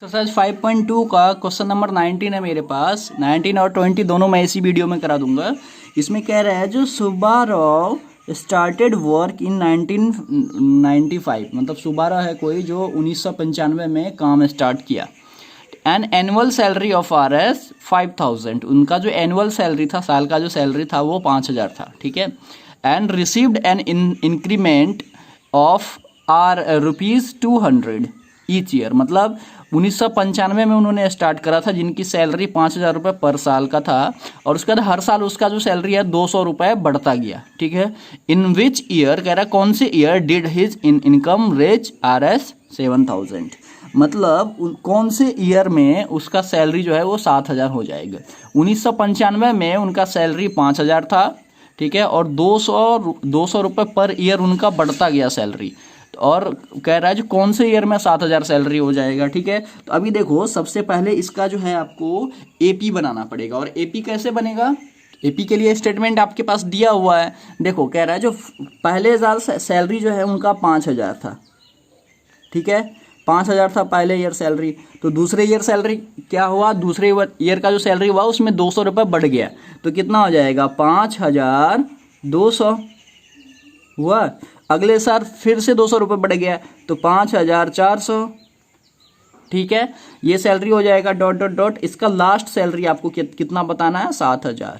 Exercise 5.2 का question number 19 है मेरे पास। 19 और 20 दोनों मैं इसी वीडियो में करा दूंगा। इसमें कह रहा है जो सुब्बाराव स्टार्टेड वर्क इन 1995, मतलब सुब्बाराव है कोई जो 1995 में काम स्टार्ट किया। An annual salary of RS 5000, उनका जो एनुअल सैलरी था, साल का जो सैलरी था वो 5000 था, ठीक है। And received an increment of ₹200 each year, मतलब 1995 में उन्होंने स्टार्ट करा था, जिनकी सैलरी 5000 रुपये पर साल का था, और उसके बाद हर साल उसका जो सैलरी है 200 रुपये बढ़ता गया, ठीक है। इन विच ईयर, कह रहा है कौन से year did his income reach RS 7000, मतलब कौन से ईयर में उसका सैलरी जो है वो 7000 हो जाएगा। 1995 में उनका सैलरी 5000 था, ठीक है, और 200 रुपये पर ईयर उनका बढ़ता गया सैलरी, और कह रहा है जो कौन से ईयर में 7000 सैलरी हो जाएगा, ठीक है। तो अभी देखो, सबसे पहले इसका जो है आपको AP बनाना पड़ेगा। और AP कैसे बनेगा? AP के लिए स्टेटमेंट आपके पास दिया हुआ है। देखो, कह रहा है जो पहले साल सैलरी जो है उनका 5000 था, ठीक है, 5000 था पहले ईयर सैलरी। तो दूसरे ईयर सैलरी क्या हुआ? दूसरे ईयर का जो सैलरी हुआ उसमें 200 रुपये बढ़ गया, तो कितना हो जाएगा? 5200 हुआ। अगले साल फिर से 200 रुपये बढ़ गया, तो 5400, ठीक है। ये सैलरी हो जाएगा डॉट डॉट डॉट। इसका लास्ट सैलरी आपको कितना बताना है? 7000,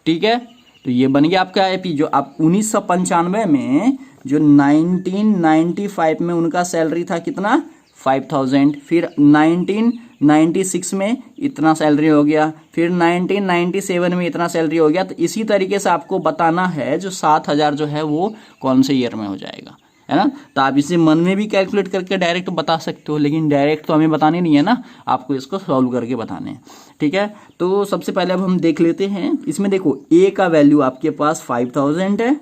ठीक है। तो ये बन गया आपका AP। जो आप 1995 में, जो 1995 में उनका सैलरी था कितना? 5000। फिर 1996 में इतना सैलरी हो गया, फिर 1997 में इतना सैलरी हो गया। तो इसी तरीके से आपको बताना है जो 7000 जो है वो कौन से ईयर में हो जाएगा, है ना। तो आप इसे मन में भी कैलकुलेट करके डायरेक्ट बता सकते हो, लेकिन डायरेक्ट तो हमें बताने नहीं है ना, आपको इसको सॉल्व करके बताने हैं, ठीक है। तो सबसे पहले अब हम देख लेते हैं। इसमें देखो, A का वैल्यू आपके पास 5000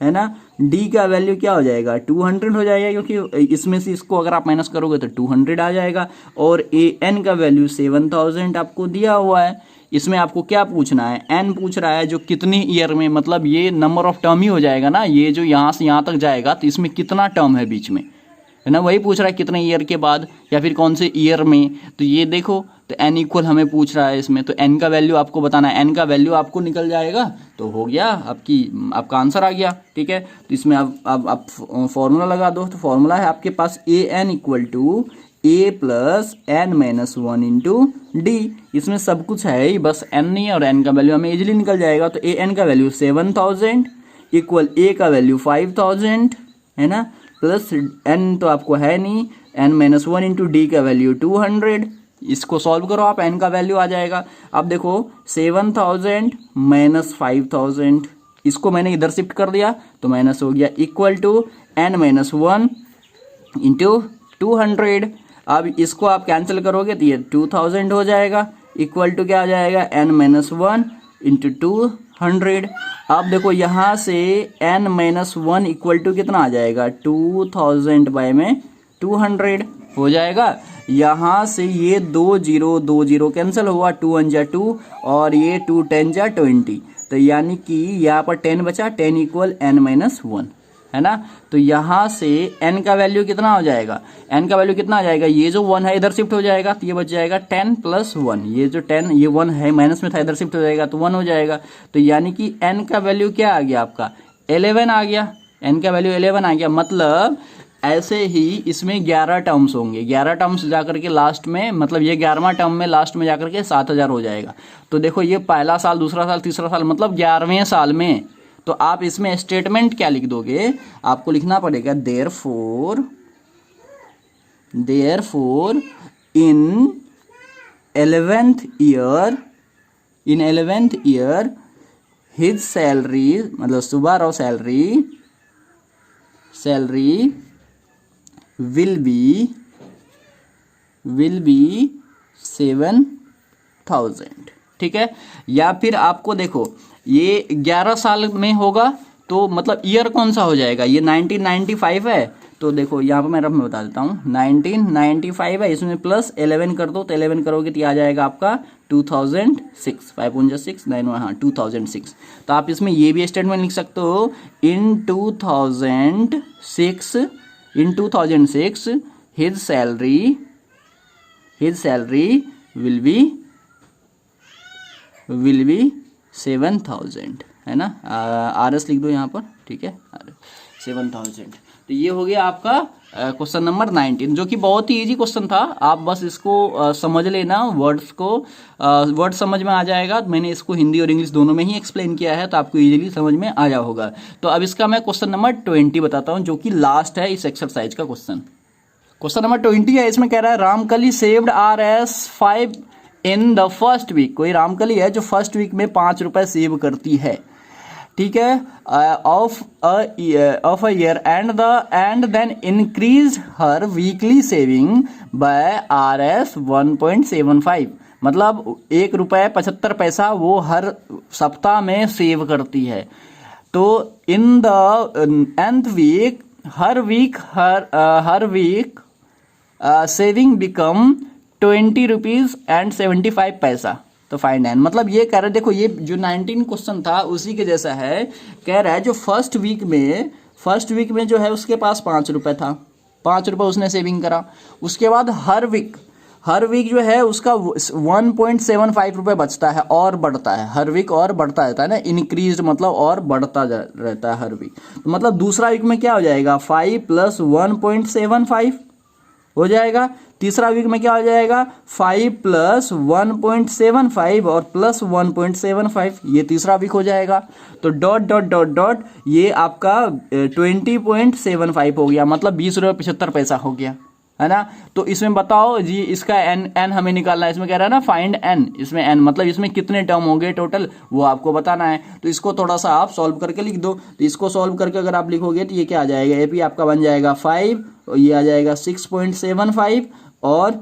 है ना। D का वैल्यू क्या हो जाएगा? 200 हो जाएगा, क्योंकि इसमें से इसको अगर आप माइनस करोगे तो 200 आ जाएगा। और AN का वैल्यू 7000 आपको दिया हुआ है। इसमें आपको क्या पूछना है? N पूछ रहा है जो कितनी ईयर में, मतलब ये नंबर ऑफ टर्म ही हो जाएगा ना, ये जो यहाँ से यहाँ तक जाएगा, तो इसमें कितना टर्म है बीच में, है ना, वही पूछ रहा है कितने ईयर के बाद या फिर कौन से ईयर में। तो ये देखो, तो N इक्वल हमें पूछ रहा है इसमें, तो N का वैल्यू आपको बताना है। N का वैल्यू आपको निकल जाएगा, तो हो गया आपका आंसर आ गया, ठीक है। तो इसमें आप फॉर्मूला लगा दो। तो फॉर्मूला है आपके पास AN equal to A plus N minus 1 into D। इसमें सब कुछ है ही, बस N नहीं है, और N का वैल्यू हमें इजिली निकल जाएगा। तो AN का वैल्यू 7000 इक्वल A का वैल्यू 5000, है ना, प्लस N तो आपको है नहीं, N माइनस 1 इंटू D का वैल्यू 200। इसको सॉल्व करो आप, N का वैल्यू आ जाएगा। अब देखो, 7000 माइनस 5000, इसको मैंने इधर शिफ्ट कर दिया तो माइनस हो गया, equal to N minus 1 into 200। अब इसको आप कैंसिल करोगे तो ये 2000 हो जाएगा, इक्वल टू क्या आ जाएगा? N minus 1 into 200। अब देखो, यहाँ से N माइनस 1 इक्वल टू कितना आ जाएगा? 2000 बाय में 200 हो जाएगा। यहाँ से ये 2 0 कैंसिल हुआ, 2 1 जा 2, और ये 2 10 जा 20, तो यानी कि यहाँ पर 10 बचा, 10 इक्वल N माइनस 1, है ना। तो यहाँ से N का वैल्यू कितना हो जाएगा? N का वैल्यू कितना आ जाएगा? ये जो 1 है इधर शिफ्ट हो जाएगा, तो ये बच जाएगा 10 प्लस 1। ये जो 10, ये 1 है माइनस में था, इधर शिफ्ट हो जाएगा तो 1 हो जाएगा। तो यानी कि N का वैल्यू क्या आ गया? आपका 11 आ गया। N का वैल्यू 11 आ गया, मतलब ऐसे ही इसमें 11 टर्म्स होंगे। 11 टर्म्स जाकर के लास्ट में, मतलब ये 11वां टर्म में लास्ट में जाकर के 7000 हो जाएगा। तो देखो, ये पहला साल, दूसरा साल, तीसरा साल, मतलब 11वें साल में। तो आप इसमें स्टेटमेंट क्या लिख दोगे? आपको लिखना पड़ेगा therefore in 11th year his salary, मतलब सुब्बाराव सैलरी will be 7000, ठीक है। या फिर आपको देखो, ये 11 साल में होगा, तो मतलब ईयर कौन सा हो जाएगा? ये 1995 है, तो देखो यहाँ पर मैं बता देता हूँ, 1995 है, इसमें प्लस 11 कर दो, तो 11 करोगे तो आ जाएगा आपका 2006, 5 1 6 9 1, हाँ 2006। तो आप इसमें ये भी स्टेटमेंट लिख सकते हो, इन 2006 his salary his salary will be 7,000, है ना। RS लिख दो यहाँ पर, ठीक है, 7,000। तो ये हो गया आपका क्वेश्चन नंबर 19, जो कि बहुत ही इजी क्वेश्चन था। आप बस इसको समझ लेना, वर्ड्स को वर्ड समझ में आ जाएगा। मैंने इसको हिंदी और इंग्लिश दोनों में ही एक्सप्लेन किया है, तो आपको इजीली समझ में आ जाओ होगा। तो अब इसका मैं क्वेश्चन नंबर 20 बताता हूँ, जो कि लास्ट है इस एक्सरसाइज का क्वेश्चन। क्वेश्चन नंबर 20 है, इसमें कह रहा है Ramkali saved RS5 in the first week. कोई रामकली है जो फर्स्ट वीक में 5 रुपए सेव करती है, ठीक है, of a year and then increase her weekly saving by RS 1.75। मतलब 1 रुपये 75 पैसा वो हर सप्ताह में सेव करती है। तो in the nth week her week saving become 20 rupees and 75 paisa. तो फाइंड एन, मतलब ये कह रहा है, देखो ये जो 19 क्वेश्चन था उसी के जैसा है। कह रहा है जो फर्स्ट वीक में जो है उसके पास 5 रुपए था, 5 रुपए उसने सेविंग करा। उसके बाद हर वीक जो है उसका 1.75 रुपए बचता है और बढ़ता है, हर वीक और बढ़ता रहता है ना, इंक्रीज मतलब और बढ़ता रहता है हर वीक। तो मतलब दूसरा वीक में क्या हो जाएगा, 5 + 1.75 हो जाएगा। तीसरा वीक में क्या हो जाएगा, 5 + 1.75 और प्लस 1.75, ये तीसरा वीक हो जाएगा। तो डॉट डॉट डॉट डॉट ये आपका 20.75 हो गया, मतलब 20 रुपये 75 पैसा हो गया, है ना। तो इसमें बताओ जी, इसका एन हमें निकालना है। इसमें कह रहा है ना फाइंड एन, इसमें एन मतलब इसमें कितने टर्म होंगे टोटल, वो आपको बताना है। तो इसको थोड़ा सा आप सॉल्व करके लिख दो। तो इसको सॉल्व करके अगर आप लिखोगे तो ये क्या आ जाएगा, एपी आपका बन जाएगा 5, और ये आ जाएगा 6.75, और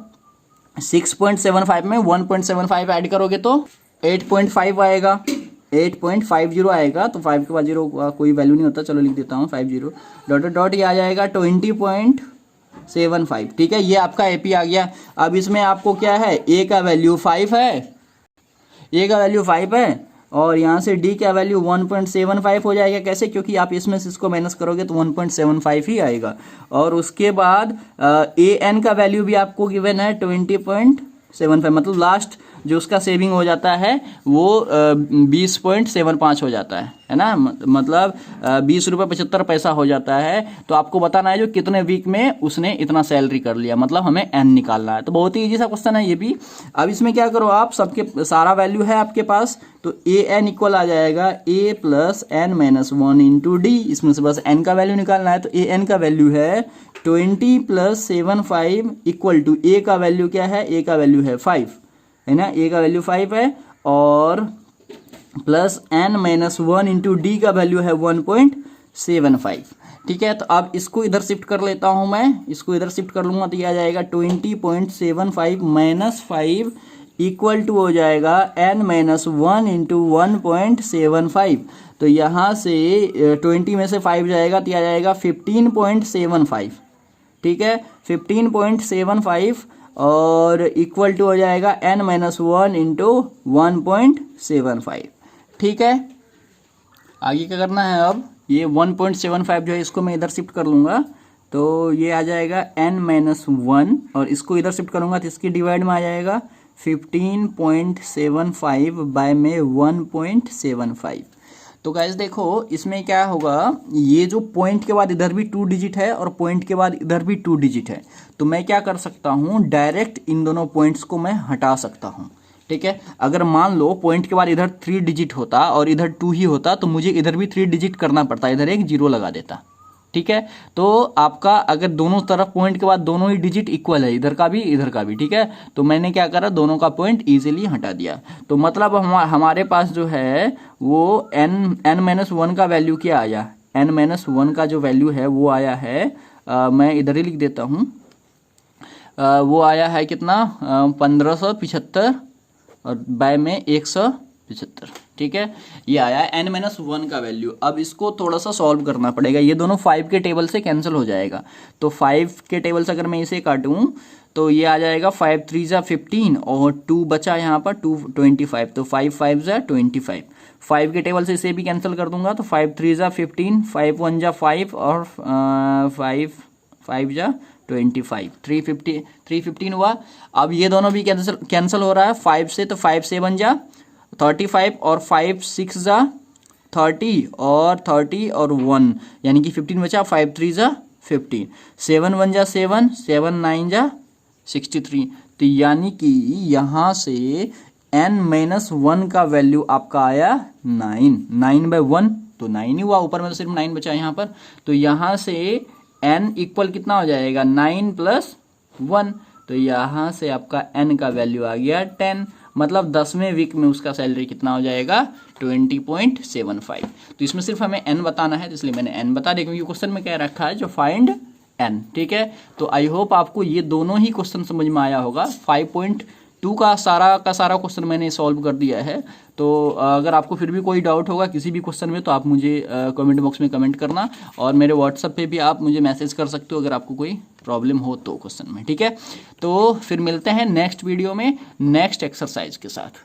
6.75 में 1.75 ऐड करोगे तो 8.5 आएगा, 8.50 आएगा। तो 5 के बाद 0 का कोई वैल्यू नहीं होता, चलो लिख देता हूँ 50 डॉट डॉट, ये आ जाएगा 20.75, ठीक है। ये आपका एपी आ गया। अब इसमें आपको क्या है, ए का वैल्यू 5 है, और यहाँ से डी का वैल्यू 1.75 हो जाएगा। कैसे, क्योंकि आप इसमें से इसको माइनस करोगे तो 1.75 ही आएगा। और उसके बाद ए एन का वैल्यू भी आपको गिवन है 20.75, मतलब लास्ट जो उसका सेविंग हो जाता है वो 20.75 हो जाता है ना, मतलब 20 रुपये 75 पैसा हो जाता है। तो आपको बताना है जो कितने वीक में उसने इतना सैलरी कर लिया, मतलब हमें एन निकालना है। तो बहुत ही इजी सा क्वेश्चन है ये भी। अब इसमें क्या करो आप, सबके सारा वैल्यू है आपके पास, तो ए एन इक्वल आ जाएगा A + n - 1 इंटू डी। इसमें से बस एन का वैल्यू निकालना है। तो ए एन का वैल्यू है 20 + 75 इक्वल टू ए का वैल्यू क्या है, ए का वैल्यू है 5, है ना, ए का वैल्यू 5 है, और प्लस n - 1 इंटू डी का वैल्यू है 1.75, ठीक है। तो अब इसको इधर शिफ्ट कर लेता हूं मैं, इसको इधर शिफ्ट कर लूंगा तो ये आ जाएगा 20.75 - 5 इक्वल टू हो जाएगा n - 1 इंटू 1.75। तो यहाँ से 20 में से 5 जाएगा तो यह आ जाएगा 15.75, ठीक है, 15.75, और इक्वल टू हो जाएगा n - 1 इंटू 1.75, ठीक है। आगे क्या करना है, अब ये 1.75 जो है इसको मैं इधर शिफ्ट कर लूँगा, तो ये आ जाएगा n - 1, और इसको इधर शिफ्ट करूँगा तो इसकी डिवाइड में आ जाएगा 15.75 बाय में 1.75। तो गाइस देखो इसमें क्या होगा, ये जो पॉइंट के बाद इधर भी 2 डिजिट है और पॉइंट के बाद इधर भी 2 डिजिट है, तो मैं क्या कर सकता हूँ, डायरेक्ट इन दोनों पॉइंट्स को मैं हटा सकता हूँ, ठीक है। अगर मान लो पॉइंट के बाद इधर 3 डिजिट होता और इधर 2 ही होता, तो मुझे इधर भी 3 डिजिट करना पड़ता, इधर एक 0 लगा देता, ठीक है। तो आपका अगर दोनों तरफ पॉइंट के बाद दोनों ही डिजिट इक्वल है, इधर का भी इधर का भी, ठीक है, तो मैंने क्या करा, दोनों का पॉइंट इजीली हटा दिया। तो मतलब हमारे पास जो है वो n - 1 का वैल्यू क्या आया, n - 1 का जो वैल्यू है वो आया है, मैं इधर ही लिख देता हूँ, वो आया है कितना, 1575 और बाय में 175, ठीक है। ये आया है n - 1 का वैल्यू। अब इसको थोड़ा सा सॉल्व करना पड़ेगा, ये दोनों 5 के टेबल से कैंसिल हो जाएगा। तो 5 के टेबल से अगर मैं इसे काटूं तो ये आ जाएगा 5 × 3 = 15 और 2 बचा यहाँ पर 2 25, तो 5 × 5 = 25। 5 के टेबल से इसे भी कैंसिल कर दूंगा तो 5 × 3 = 15, 5 × 1 = 5 और 5 × 5 = 25, 315 हुआ। अब ये दोनों भी कैंसिल हो रहा है 5 से, तो 5 7 जा 35 और 5 6 जा 30 और 30 और 1 यानी कि 15 बचा, 5 3 जा 15, 7 1 जा 7, 7 9 जा 63। तो यानी कि यहाँ से n-1 का वैल्यू आपका आया 9, 9/1 तो 9 ही हुआ, ऊपर में तो सिर्फ 9 बचा यहाँ पर। तो यहाँ से n इक्वल कितना हो जाएगा 9 + 1, तो यहाँ से आपका n का वैल्यू आ गया 10, मतलब 10वें वीक में उसका सैलरी कितना हो जाएगा 20.75। तो इसमें सिर्फ हमें n बताना है, तो इसलिए मैंने n बता दिया, क्योंकि क्वेश्चन में क्या रखा है जो फाइंड n, ठीक है। तो आई होप आपको ये दोनों ही क्वेश्चन समझ में आया होगा। 5.2 का सारा क्वेश्चन मैंने सॉल्व कर दिया है। तो अगर आपको फिर भी कोई डाउट होगा किसी भी क्वेश्चन में, तो आप मुझे कमेंट बॉक्स में कमेंट करना, और मेरे व्हाट्सएप पे भी आप मुझे मैसेज कर सकते हो अगर आपको कोई प्रॉब्लम हो तो क्वेश्चन में, ठीक है। तो फिर मिलते हैं नेक्स्ट वीडियो में नेक्स्ट एक्सरसाइज के साथ।